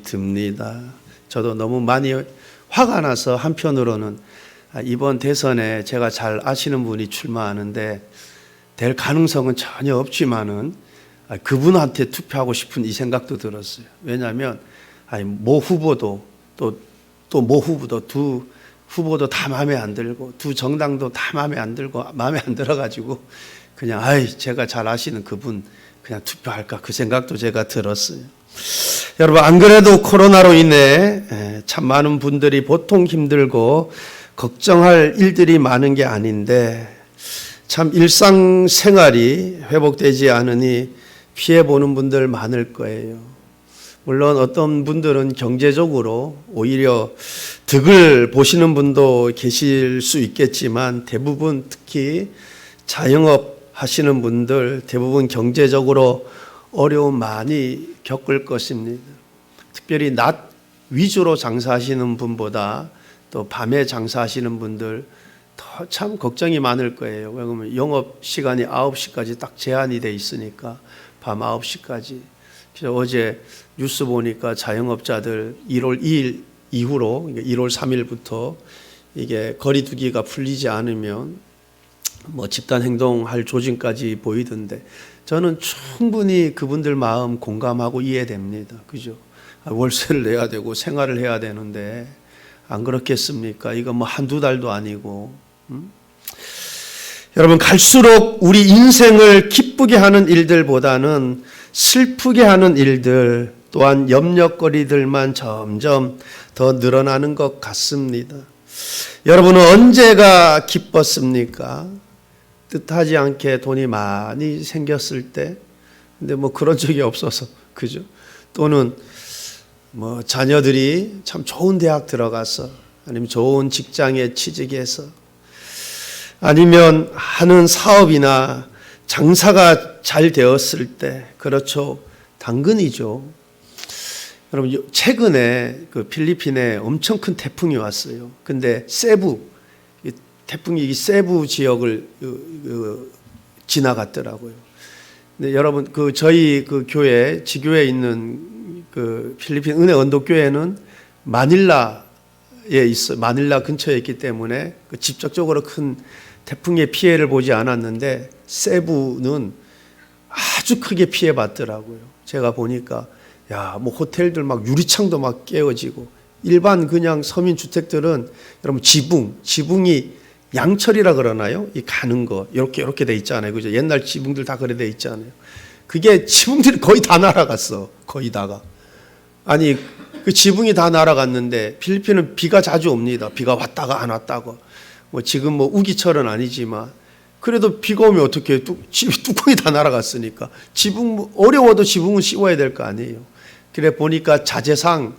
듭니다. 저도 너무 많이 화가 나서 한편으로는 이번 대선에 제가 잘 아시는 분이 출마하는데 될 가능성은 전혀 없지만은 그분한테 투표하고 싶은 이 생각도 들었어요. 왜냐하면 모 후보도 또 모 후보도 두 후보도 다 마음에 안 들고 두 정당도 다 마음에 안 들고 마음에 안 들어가지고 그냥 제가 잘 아시는 그분 그냥 투표할까 그 생각도 제가 들었어요. 여러분 안 그래도 코로나로 인해 참 많은 분들이 보통 힘들고 걱정할 일들이 많은 게 아닌데 참 일상생활이 회복되지 않으니 피해보는 분들 많을 거예요. 물론 어떤 분들은 경제적으로 오히려 득을 보시는 분도 계실 수 있겠지만 대부분 특히 자영업 하시는 분들 대부분 경제적으로 어려움 많이 겪을 것입니다. 특별히 낮 위주로 장사하시는 분보다 또 밤에 장사하시는 분들 더 참 걱정이 많을 거예요. 왜냐하면 영업 시간이 9시까지 딱 제한이 돼 있으니까 밤 9시까지. 그래서 어제 뉴스 보니까 자영업자들 1월 2일 이후로 1월 3일부터 이게 거리두기가 풀리지 않으면 뭐 집단 행동할 조짐까지 보이던데 저는 충분히 그분들 마음 공감하고 이해됩니다. 그죠? 월세를 내야 되고 생활을 해야 되는데 안 그렇겠습니까? 이거 뭐 한두 달도 아니고. 여러분 갈수록 우리 인생을 기쁘게 하는 일들보다는 슬프게 하는 일들 또한 염려거리들만 점점 더 늘어나는 것 같습니다. 여러분은 언제가 기뻤습니까? 뜻하지 않게 돈이 많이 생겼을 때, 근데 뭐 그런 적이 없어서, 그죠? 또는 뭐 자녀들이 참 좋은 대학 들어가서, 아니면 좋은 직장에 취직해서, 아니면 하는 사업이나 장사가 잘 되었을 때, 그렇죠. 당근이죠. 여러분, 최근에 그 필리핀에 엄청 큰 태풍이 왔어요. 근데 세부, 태풍이 세부 지역을 지나갔더라고요. 근데 여러분, 저희 교회, 지교에 있는 필리핀 은혜 언덕교회는 마닐라 근처에 있기 때문에 직접적으로 큰 태풍의 피해를 보지 않았는데 세부는 아주 크게 피해봤더라고요. 제가 보니까 뭐 호텔들 막 유리창도 막 깨어지고 일반 그냥 서민 주택들은 여러분 지붕이 양철이라 그러나요? 이 가는 거 이렇게 돼 있잖아요. 그죠? 옛날 지붕들 다 그래 돼 있잖아요. 그게 지붕들이 거의 다 날아갔어. 거의 다가. 아니 그 지붕이 다 날아갔는데 필리핀은 비가 자주 옵니다. 비가 왔다가 안 왔다가. 뭐 지금 뭐 우기철은 아니지만 그래도 비가 오면 어떻게 뚜껑이 다 날아갔으니까 지붕 어려워도 지붕은 씌워야 될 거 아니에요. 그래 보니까 자재상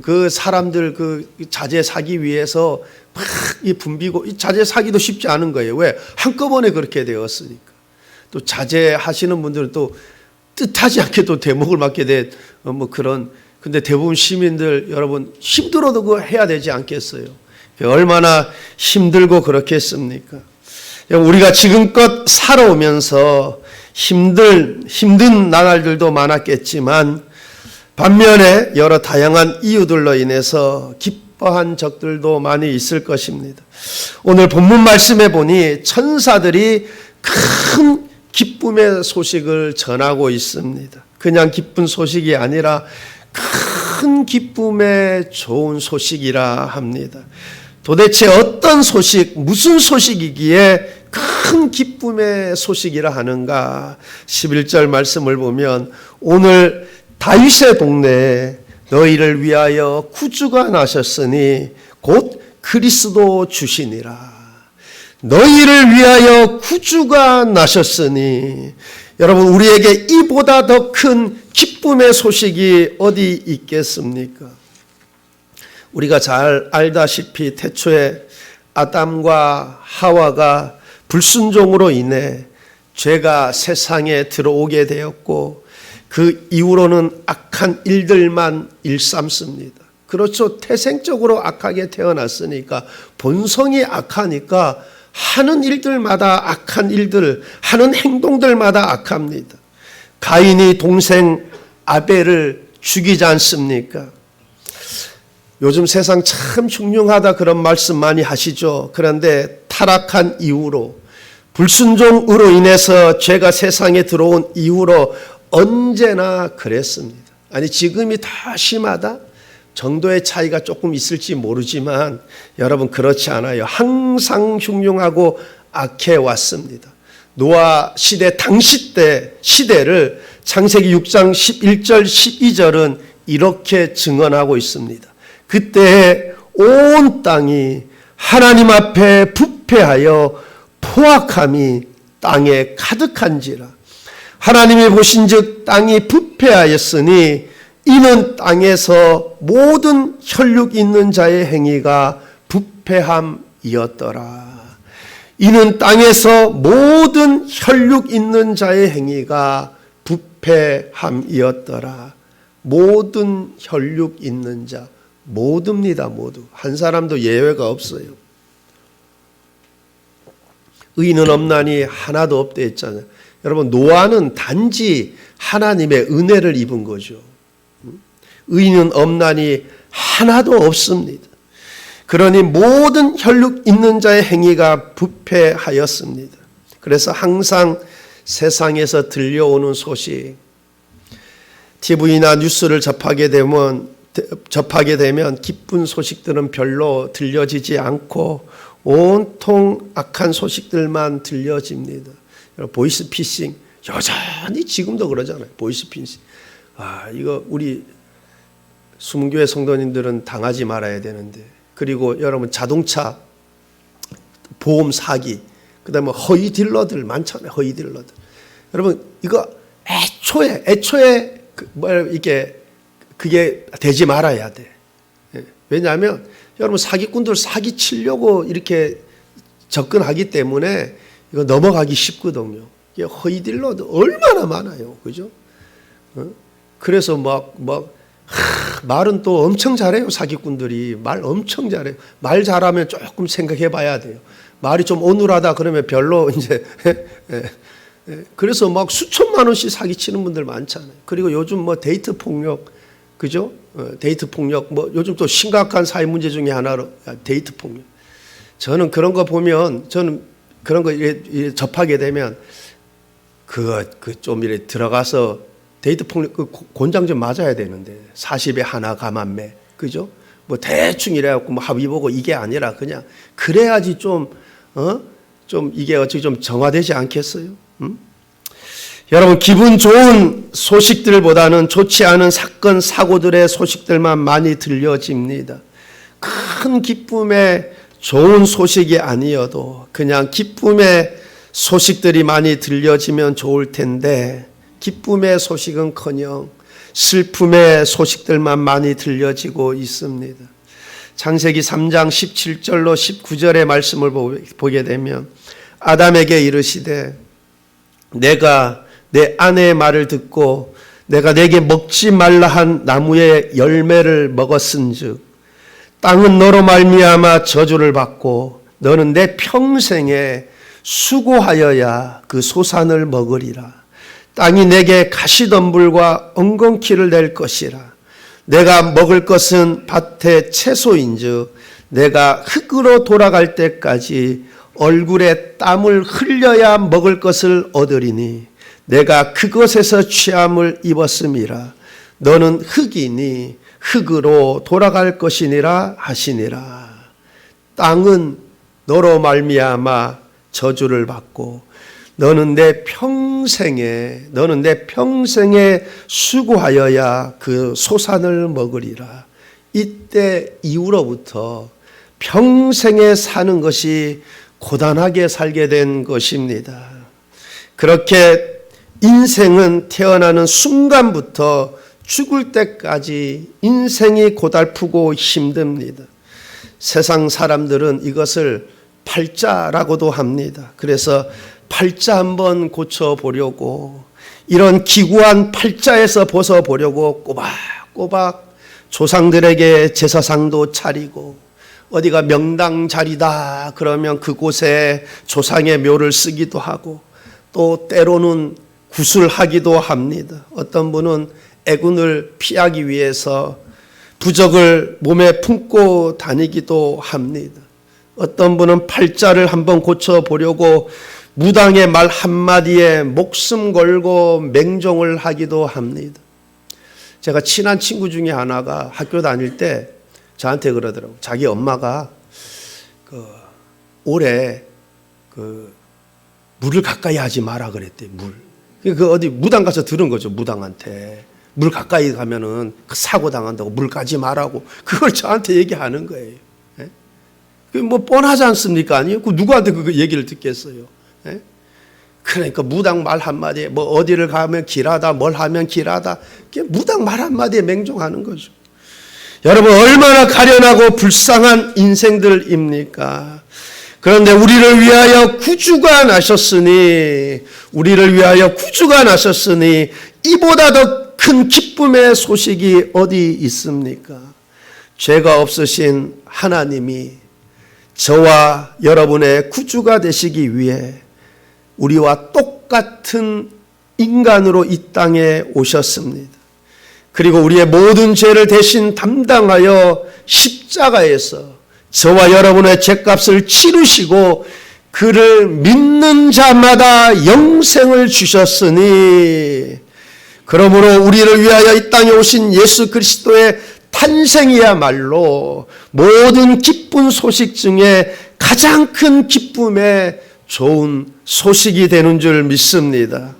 그 사람들 그 자재 사기 위해서 막 이 붐비고 이 자재 사기도 쉽지 않은 거예요. 왜? 한꺼번에 그렇게 되었으니까. 또 자재 하시는 분들은 또 뜻하지 않게 또 대목을 맞게 된 뭐 그런. 근데 대부분 시민들 여러분 힘들어도 그거 해야 되지 않겠어요? 얼마나 힘들고 그렇겠습니까? 우리가 지금껏 살아오면서 힘든 나날들도 많았겠지만 반면에 여러 다양한 이유들로 인해서 기뻐한 적들도 많이 있을 것입니다. 오늘 본문 말씀에 보니 천사들이 큰 기쁨의 소식을 전하고 있습니다. 그냥 기쁜 소식이 아니라 큰 기쁨의 좋은 소식이라 합니다. 도대체 어떤 소식, 무슨 소식이기에 큰 기쁨의 소식이라 하는가? 11절 말씀을 보면 오늘 다윗의 동네에 너희를 위하여 구주가 나셨으니 곧 그리스도 주시니라. 너희를 위하여 구주가 나셨으니 여러분 우리에게 이보다 더 큰 기쁨의 소식이 어디 있겠습니까? 우리가 잘 알다시피 태초에 아담과 하와가 불순종으로 인해 죄가 세상에 들어오게 되었고 그 이후로는 악한 일들만 일삼습니다. 그렇죠. 태생적으로 악하게 태어났으니까 본성이 악하니까 하는 일들마다 악한 일들, 하는 행동들마다 악합니다. 가인이 동생 아벨을 죽이지 않습니까? 요즘 세상 참 흉흉하다 그런 말씀 많이 하시죠. 그런데 타락한 이후로, 불순종으로 인해서 죄가 세상에 들어온 이후로 언제나 그랬습니다. 아니 지금이 더 심하다? 정도의 차이가 조금 있을지 모르지만 여러분 그렇지 않아요. 항상 흉흉하고 악해 왔습니다. 노아 시대 당시 때 시대를 창세기 6장 11절 12절은 이렇게 증언하고 있습니다. 그때 온 땅이 하나님 앞에 부패하여 포악함이 땅에 가득한지라. 하나님이 보신즉 땅이 부패하였으니 이는 땅에서 모든 혈육 있는 자의 행위가 부패함이었더라. 이는 땅에서 모든 혈육 있는 자의 행위가 부패함이었더라. 모든 혈육 있는 자, 모두입니다. 모두. 한 사람도 예외가 없어요. 의인은 없나니 하나도 없대 했잖아요. 여러분 노아는 단지 하나님의 은혜를 입은 거죠. 의인은 없나니 하나도 없습니다. 그러니 모든 혈육 있는 자의 행위가 부패하였습니다. 그래서 항상 세상에서 들려오는 소식, TV나 뉴스를 접하게 되면 기쁜 소식들은 별로 들려지지 않고 온통 악한 소식들만 들려집니다. 보이스피싱 여전히 지금도 그러잖아요. 보이스피싱. 이거 우리 수문교회 성도님들은 당하지 말아야 되는데. 그리고 여러분 자동차 보험 사기, 그다음에 허위 딜러들 많잖아요. 허위 딜러들. 여러분 이거 애초에 그게 되지 말아야 돼. 왜냐하면 여러분 사기꾼들 사기 치려고 이렇게 접근하기 때문에 이거 넘어가기 쉽거든요. 허위 딜러들 얼마나 많아요, 그죠? 그래서 말은 또 엄청 잘해요. 사기꾼들이 말 엄청 잘해요. 말 잘하면 조금 생각해봐야 돼요. 말이 좀 어눌하다 그러면 별로 이제 그래서 수천만 원씩 사기치는 분들 많잖아요. 그리고 요즘 데이트 폭력, 그죠? 데이트 폭력 요즘 또 심각한 사회 문제 중에 하나로 데이트 폭력. 저는 그런 거 보면 저는 그런 거 접하게 되면 좀 이렇게 들어가서 데이트 폭력 곤장 좀 맞아야 되는데 40에 하나 가만매, 그죠? 대충 이래갖고 합의 보고 이게 아니라 그냥 그래야지 좀 이게 어떻게 좀 정화되지 않겠어요? 여러분 기분 좋은 소식들보다는 좋지 않은 사건 사고들의 소식들만 많이 들려집니다. 큰 기쁨의 좋은 소식이 아니어도 그냥 기쁨의 소식들이 많이 들려지면 좋을 텐데 기쁨의 소식은커녕 슬픔의 소식들만 많이 들려지고 있습니다. 창세기 3장 17절로 19절의 말씀을 보게 되면 아담에게 이르시되 내가 내 아내의 말을 듣고 내가 내게 먹지 말라 한 나무의 열매를 먹었은즉 땅은 너로 말미암아 저주를 받고 너는 내 평생에 수고하여야 그 소산을 먹으리라. 땅이 내게 가시덤불과 엉겅퀴를 낼 것이라. 내가 먹을 것은 밭의 채소인즉 내가 흙으로 돌아갈 때까지 얼굴에 땀을 흘려야 먹을 것을 얻으리니 내가 그것에서 취함을 입었음이라. 너는 흙이니 흙으로 돌아갈 것이니라 하시니라. 땅은 너로 말미암아 저주를 받고 너는 내 평생에 수고하여야 그 소산을 먹으리라. 이때 이후로부터 평생에 사는 것이 고단하게 살게 된 것입니다. 그렇게 인생은 태어나는 순간부터 죽을 때까지 인생이 고달프고 힘듭니다. 세상 사람들은 이것을 팔자라고도 합니다. 그래서 팔자 한번 고쳐보려고 이런 기구한 팔자에서 벗어보려고 꼬박꼬박 조상들에게 제사상도 차리고 어디가 명당 자리다 그러면 그곳에 조상의 묘를 쓰기도 하고 또 때로는 구슬하기도 합니다. 어떤 분은 애군을 피하기 위해서 부적을 몸에 품고 다니기도 합니다. 어떤 분은 팔자를 한번 고쳐보려고 무당의 말 한마디에 목숨 걸고 맹종을 하기도 합니다. 제가 친한 친구 중에 하나가 학교 다닐 때 저한테 그러더라고요. 자기 엄마가 올해 물을 가까이 하지 마라 그랬대. 물. 그 어디 무당 가서 들은 거죠. 무당한테 물 가까이 가면은 사고 당한다고 물 가지 마라고 그걸 저한테 얘기하는 거예요. 예? 그 뭐 뻔하지 않습니까? 아니요. 그 누구한테 그 얘기를 듣겠어요? 예? 그러니까 무당 말 한마디에 뭐 어디를 가면 길하다, 뭘 하면 길하다. 무당 말 한마디에 맹종하는 거죠. 여러분 얼마나 가련하고 불쌍한 인생들입니까? 그런데 우리를 위하여 구주가 나셨으니 이보다 더 큰 기쁨의 소식이 어디 있습니까? 죄가 없으신 하나님이 저와 여러분의 구주가 되시기 위해 우리와 똑같은 인간으로 이 땅에 오셨습니다. 그리고 우리의 모든 죄를 대신 담당하여 십자가에서 저와 여러분의 죄값을 치르시고 그를 믿는 자마다 영생을 주셨으니 그러므로 우리를 위하여 이 땅에 오신 예수 그리스도의 탄생이야말로 모든 기쁜 소식 중에 가장 큰 기쁨의 좋은 소식이 되는 줄 믿습니다.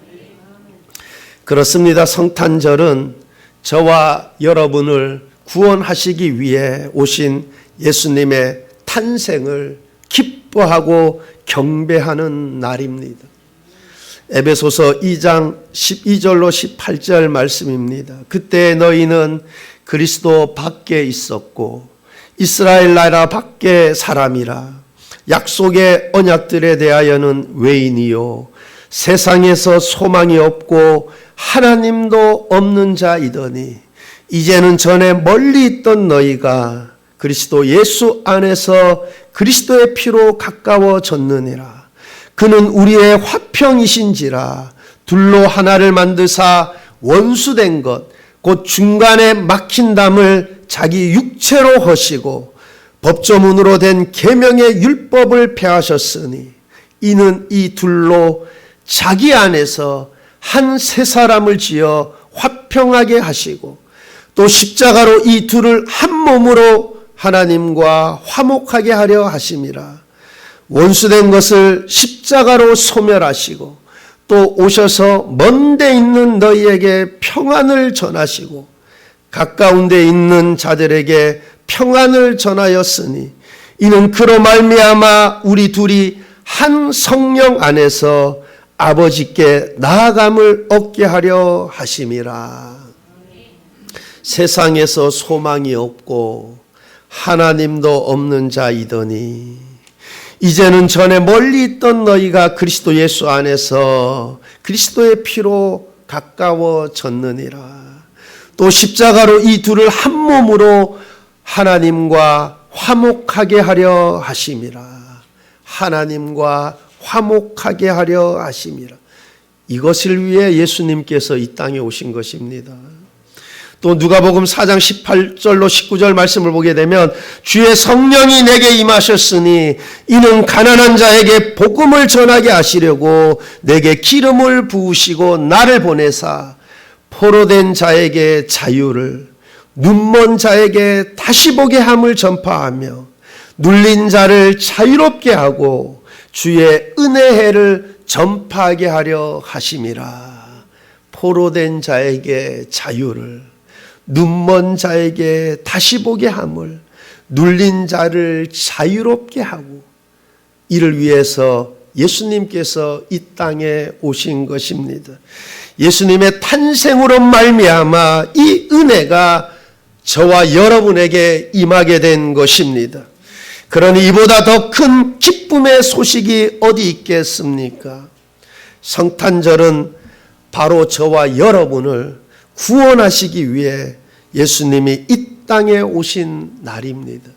그렇습니다. 성탄절은 저와 여러분을 구원하시기 위해 오신 예수님의 탄생을 기뻐하고 경배하는 날입니다. 에베소서 2장 12절로 18절 말씀입니다. 그때 너희는 그리스도 밖에 있었고 이스라엘 나라 밖에 사람이라 약속의 언약들에 대하여는 외인이요 세상에서 소망이 없고 하나님도 없는 자이더니 이제는 전에 멀리 있던 너희가 그리스도 예수 안에서 그리스도의 피로 가까워졌느니라. 그는 우리의 화평이신지라 둘로 하나를 만드사 원수된 것 곧 중간에 막힌 담을 자기 육체로 허시고 법조문으로 된 계명의 율법을 폐하셨으니 이는 이 둘로 자기 안에서 한 새 사람을 지어 화평하게 하시고 또 십자가로 이 둘을 한 몸으로 하나님과 화목하게 하려 하심이라. 원수된 것을 십자가로 소멸하시고 또 오셔서 먼 데 있는 너희에게 평안을 전하시고 가까운 데 있는 자들에게 평안을 전하였으니 이는 그로 말미암아 우리 둘이 한 성령 안에서 아버지께 나아감을 얻게 하려 하심이라. 세상에서 소망이 없고 하나님도 없는 자이더니 이제는 전에 멀리 있던 너희가 그리스도 예수 안에서 그리스도의 피로 가까워졌느니라. 또 십자가로 이 둘을 한 몸으로 하나님과 화목하게 하려 하심이라. 하나님과 화목하게 하려 하심이라. 이것을 위해 예수님께서 이 땅에 오신 것입니다. 또 누가복음 4장 18절로 19절 말씀을 보게 되면 주의 성령이 내게 임하셨으니 이는 가난한 자에게 복음을 전하게 하시려고 내게 기름을 부으시고 나를 보내사 포로된 자에게 자유를 눈먼 자에게 다시 보게 함을 전파하며 눌린 자를 자유롭게 하고 주의 은혜의 해를 전파하게 하려 하심이라. 포로된 자에게 자유를 눈먼 자에게 다시 보게 함을 눌린 자를 자유롭게 하고 이를 위해서 예수님께서 이 땅에 오신 것입니다. 예수님의 탄생으로 말미암아 이 은혜가 저와 여러분에게 임하게 된 것입니다. 그러니 이보다 더 큰 기쁨의 소식이 어디 있겠습니까? 성탄절은 바로 저와 여러분을 구원하시기 위해 예수님이 이 땅에 오신 날입니다.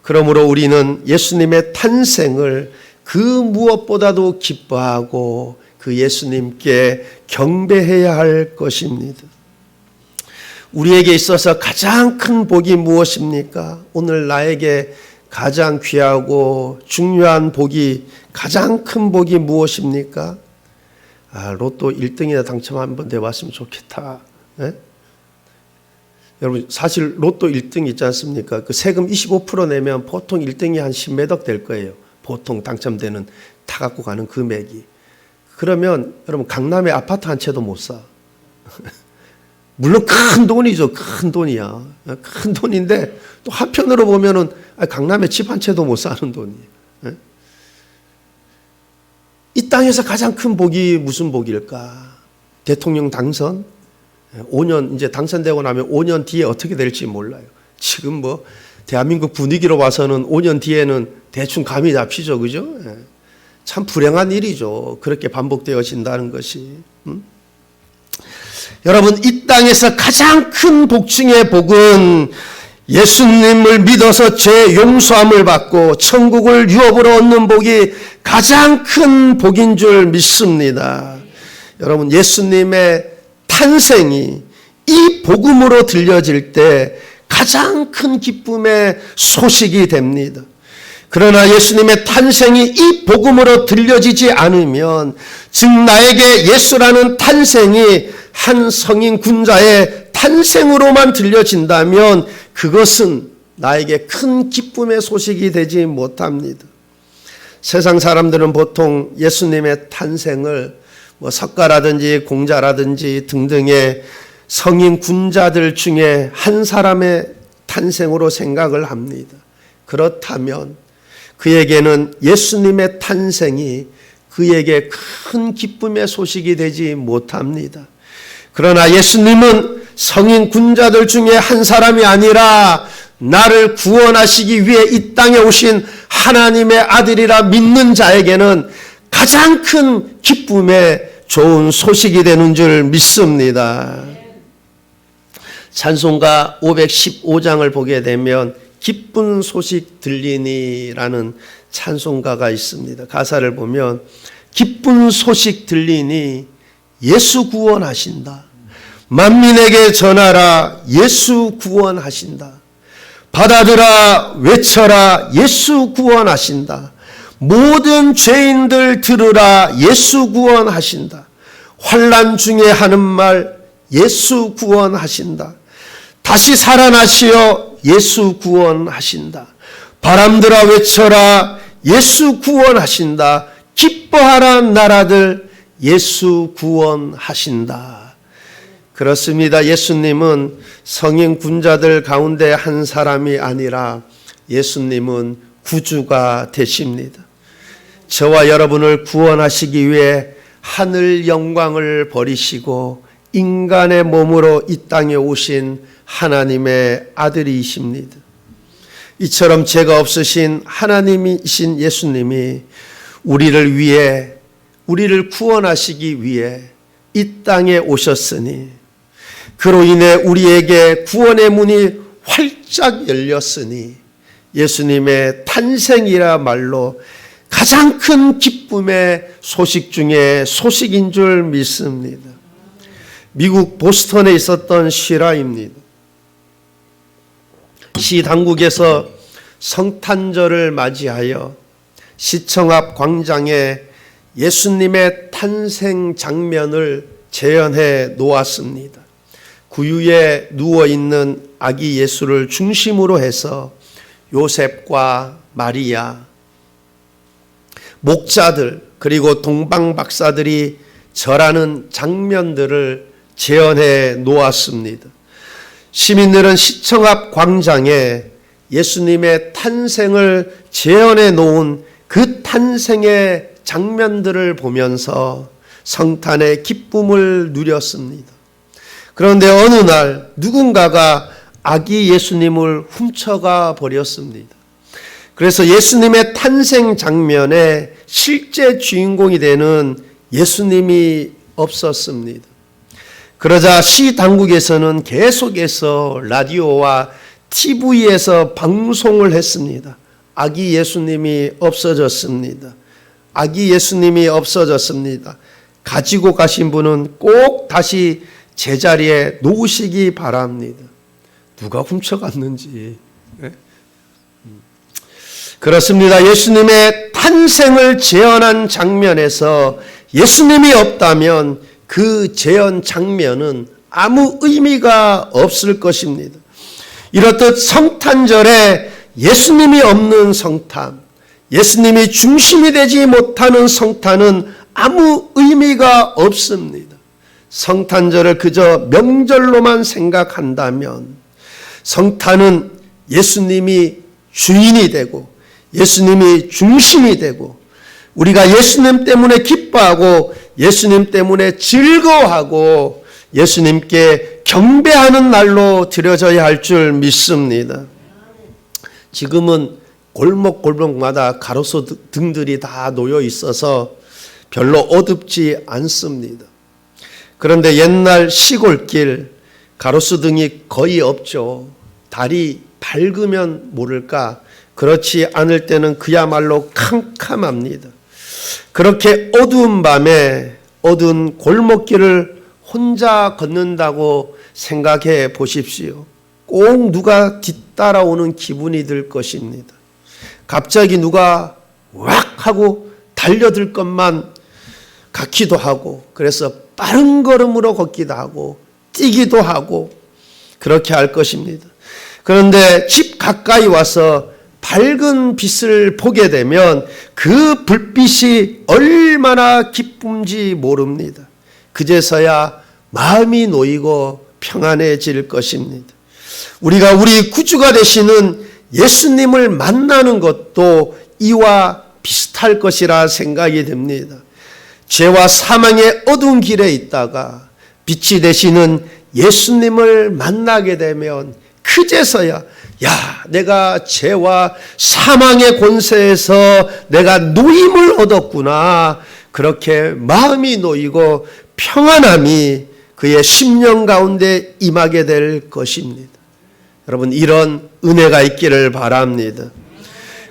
그러므로 우리는 예수님의 탄생을 그 무엇보다도 기뻐하고 그 예수님께 경배해야 할 것입니다. 우리에게 있어서 가장 큰 복이 무엇입니까? 오늘 나에게 가장 귀하고 중요한 복이, 가장 큰 복이 무엇입니까? 로또 1등이나 당첨 한번 돼봤으면 좋겠다. 네? 여러분, 사실 로또 1등 있지 않습니까? 그 세금 25% 내면 보통 1등이 한 10몇억 될 거예요. 보통 당첨되는 다 갖고 가는 금액이. 그러면 여러분, 강남에 아파트 한 채도 못 사. 물론 큰 돈이죠. 큰 돈이야. 큰 돈인데 또 한편으로 보면은 강남에 집 한 채도 못 사는 돈이에요. 이 땅에서 가장 큰 복이 무슨 복일까? 대통령 당선? 5년, 이제 당선되고 나면 5년 뒤에 어떻게 될지 몰라요. 지금 뭐 대한민국 분위기로 봐서는 5년 뒤에는 대충 감이 잡히죠. 그죠? 참 불행한 일이죠. 그렇게 반복되어진다는 것이. 여러분, 이 땅에서 가장 큰 복 중의 복은 예수님을 믿어서 죄 용서함을 받고 천국을 유업으로 얻는 복이 가장 큰 복인 줄 믿습니다. 여러분, 예수님의 탄생이 이 복음으로 들려질 때 가장 큰 기쁨의 소식이 됩니다. 그러나 예수님의 탄생이 이 복음으로 들려지지 않으면, 즉 나에게 예수라는 탄생이 한 성인 군자의 탄생으로만 들려진다면 그것은 나에게 큰 기쁨의 소식이 되지 못합니다. 세상 사람들은 보통 예수님의 탄생을 석가라든지 공자라든지 등등의 성인 군자들 중에 한 사람의 탄생으로 생각을 합니다. 그렇다면 그에게는 예수님의 탄생이 그에게 큰 기쁨의 소식이 되지 못합니다. 그러나 예수님은 성인 군자들 중에 한 사람이 아니라 나를 구원하시기 위해 이 땅에 오신 하나님의 아들이라 믿는 자에게는 가장 큰 기쁨의 좋은 소식이 되는 줄 믿습니다. 찬송가 515장을 보게 되면 기쁜 소식 들리니라는 찬송가가 있습니다. 가사를 보면 기쁜 소식 들리니 예수 구원하신다. 만민에게 전하라 예수 구원하신다. 받아들아 외쳐라 예수 구원하신다. 모든 죄인들 들으라 예수 구원하신다. 환난 중에 하는 말 예수 구원하신다. 다시 살아나시어 예수 구원하신다. 바람들아 외쳐라 예수 구원하신다. 기뻐하라 나라들 예수 구원하신다. 그렇습니다. 예수님은 성인 군자들 가운데 한 사람이 아니라 예수님은 구주가 되십니다. 저와 여러분을 구원하시기 위해 하늘 영광을 버리시고 인간의 몸으로 이 땅에 오신 하나님의 아들이십니다. 이처럼 죄가 없으신 하나님이신 예수님이 우리를 위해, 우리를 구원하시기 위해 이 땅에 오셨으니, 그로 인해 우리에게 구원의 문이 활짝 열렸으니 예수님의 탄생이라 말로 가장 큰 기쁨의 소식 중에 소식인 줄 믿습니다. 미국 보스턴에 있었던 실화입니다. 시 당국에서 성탄절을 맞이하여 시청 앞 광장에 예수님의 탄생 장면을 재현해 놓았습니다. 구유에 누워있는 아기 예수를 중심으로 해서 요셉과 마리아, 목자들, 그리고 동방 박사들이 절하는 장면들을 재현해 놓았습니다. 시민들은 시청 앞 광장에 예수님의 탄생을 재현해 놓은 그 탄생의 장면들을 보면서 성탄의 기쁨을 누렸습니다. 그런데 어느 날 누군가가 아기 예수님을 훔쳐가 버렸습니다. 그래서 예수님의 탄생 장면에 실제 주인공이 되는 예수님이 없었습니다. 그러자 시 당국에서는 계속해서 라디오와 TV에서 방송을 했습니다. 아기 예수님이 없어졌습니다. 아기 예수님이 없어졌습니다. 가지고 가신 분은 꼭 다시 제자리에 놓으시기 바랍니다. 누가 훔쳐갔는지. 그렇습니다. 예수님의 탄생을 재현한 장면에서 예수님이 없다면 그 재현 장면은 아무 의미가 없을 것입니다. 이렇듯 성탄절에 예수님이 없는 성탄, 예수님이 중심이 되지 못하는 성탄은 아무 의미가 없습니다. 성탄절을 그저 명절로만 생각한다면 성탄은 예수님이 주인이 되고 예수님이 중심이 되고 우리가 예수님 때문에 기뻐하고 예수님 때문에 즐거워하고 예수님께 경배하는 날로 드려져야 할 줄 믿습니다. 지금은 골목골목마다 가로수 등들이 다 놓여 있어서 별로 어둡지 않습니다. 그런데 옛날 시골길 가로수 등이 거의 없죠. 달이 밝으면 모를까, 그렇지 않을 때는 그야말로 캄캄합니다. 그렇게 어두운 밤에 어두운 골목길을 혼자 걷는다고 생각해 보십시오. 꼭 누가 뒤따라오는 기분이 들 것입니다. 갑자기 누가 왁 하고 달려들 것만 같기도 하고, 그래서 빠른 걸음으로 걷기도 하고 뛰기도 하고 그렇게 할 것입니다. 그런데 집 가까이 와서 밝은 빛을 보게 되면 그 불빛이 얼마나 기쁜지 모릅니다. 그제서야 마음이 놓이고 평안해질 것입니다. 우리가 우리 구주가 되시는 예수님을 만나는 것도 이와 비슷할 것이라 생각이 됩니다. 죄와 사망의 어두운 길에 있다가 빛이 되시는 예수님을 만나게 되면 그제서야 내가 죄와 사망의 권세에서 내가 노임을 얻었구나, 그렇게 마음이 놓이고 평안함이 그의 심령 가운데 임하게 될 것입니다. 여러분, 이런 은혜가 있기를 바랍니다.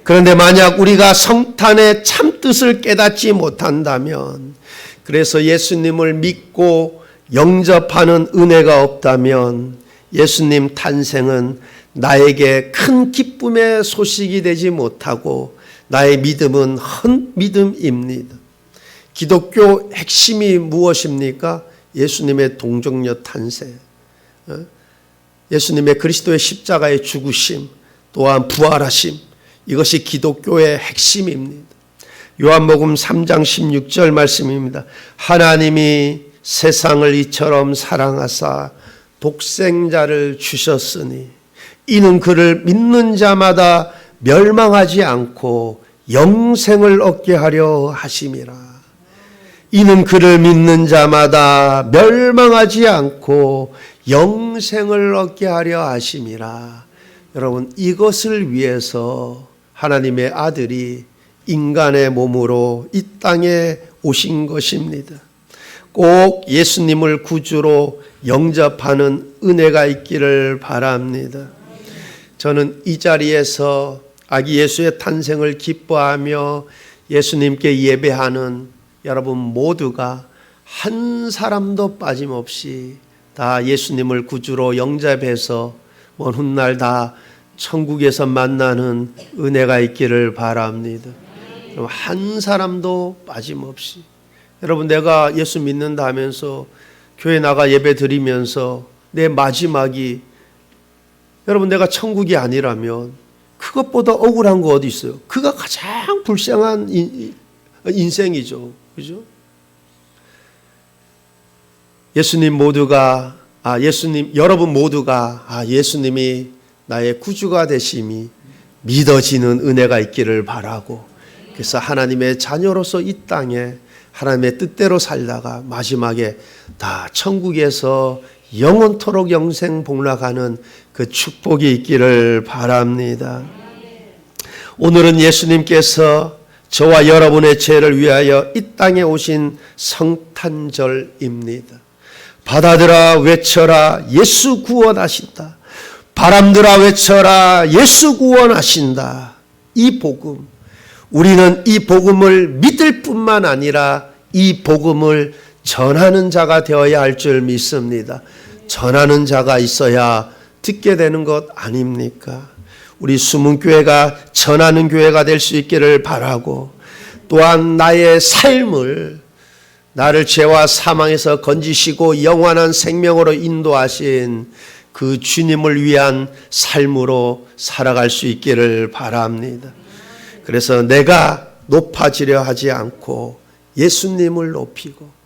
그런데 만약 우리가 성탄의 참뜻을 깨닫지 못한다면, 그래서 예수님을 믿고 영접하는 은혜가 없다면 예수님 탄생은 나에게 큰 기쁨의 소식이 되지 못하고 나의 믿음은 헛믿음입니다. 기독교 핵심이 무엇입니까? 예수님의 동정녀 탄생, 예수님의 그리스도의 십자가의 죽으심, 또한 부활하심, 이것이 기독교의 핵심입니다. 요한복음 3장 16절 말씀입니다. 하나님이 세상을 이처럼 사랑하사 독생자를 주셨으니 이는 그를 믿는 자마다 멸망하지 않고 영생을 얻게 하려 하심이라. 이는 그를 믿는 자마다 멸망하지 않고 영생을 얻게 하려 하심이라. 여러분, 이것을 위해서 하나님의 아들이 인간의 몸으로 이 땅에 오신 것입니다. 꼭 예수님을 구주로 영접하는 은혜가 있기를 바랍니다. 저는 이 자리에서 아기 예수의 탄생을 기뻐하며 예수님께 예배하는 여러분 모두가 한 사람도 빠짐없이 다 예수님을 구주로 영접해서 먼 훗날 다 천국에서 만나는 은혜가 있기를 바랍니다. 한 사람도 빠짐없이. 여러분, 내가 예수 믿는다 하면서 교회 나가 예배 드리면서 내 마지막이, 여러분, 내가 천국이 아니라면 그것보다 억울한 거 어디 있어요? 그가 가장 불쌍한 인생이죠. 그죠? 여러분 모두가 예수님이 나의 구주가 되심이 믿어지는 은혜가 있기를 바라고, 그래서 하나님의 자녀로서 이 땅에 하나님의 뜻대로 살다가 마지막에 다 천국에서 영원토록 영생 복락하는 그 축복이 있기를 바랍니다. 오늘은 예수님께서 저와 여러분의 죄를 위하여 이 땅에 오신 성탄절입니다. 바다들아 외쳐라, 예수 구원하신다. 바람들아 외쳐라, 예수 구원하신다. 이 복음, 우리는 이 복음을 믿을 뿐만 아니라 이 복음을 전하는 자가 되어야 할 줄 믿습니다. 전하는 자가 있어야 듣게 되는 것 아닙니까? 우리 숨은교회가 전하는 교회가 될 수 있기를 바라고, 또한 나의 삶을, 나를 죄와 사망에서 건지시고 영원한 생명으로 인도하신 그 주님을 위한 삶으로 살아갈 수 있기를 바랍니다. 그래서 내가 높아지려 하지 않고 예수님을 높이고,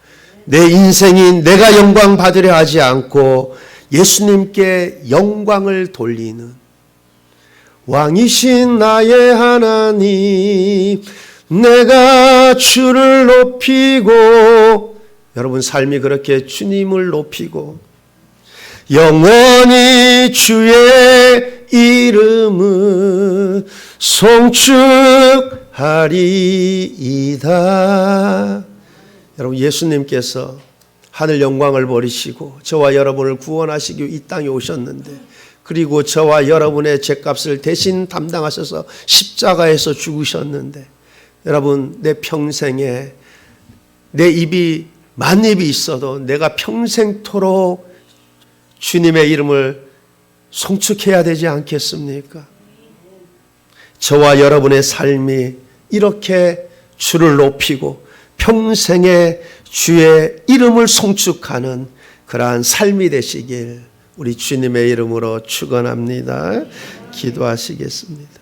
내 인생이 내가 영광 받으려 하지 않고 예수님께 영광을 돌리는 왕이신 나의 하나님, 내가 주를 높이고, 여러분 삶이 그렇게 주님을 높이고 영원히 주의 이름을 송축하리이다. 여러분, 예수님께서 하늘 영광을 버리시고 저와 여러분을 구원하시기 위해 이 땅에 오셨는데, 그리고 저와 여러분의 죄값을 대신 담당하셔서 십자가에서 죽으셨는데, 여러분, 내 평생에 내 입이 만입이 있어도 내가 평생토록 주님의 이름을 송축해야 되지 않겠습니까? 저와 여러분의 삶이 이렇게 주를 높이고 평생에 주의 이름을 송축하는 그러한 삶이 되시길 우리 주님의 이름으로 축원합니다. 기도하시겠습니다.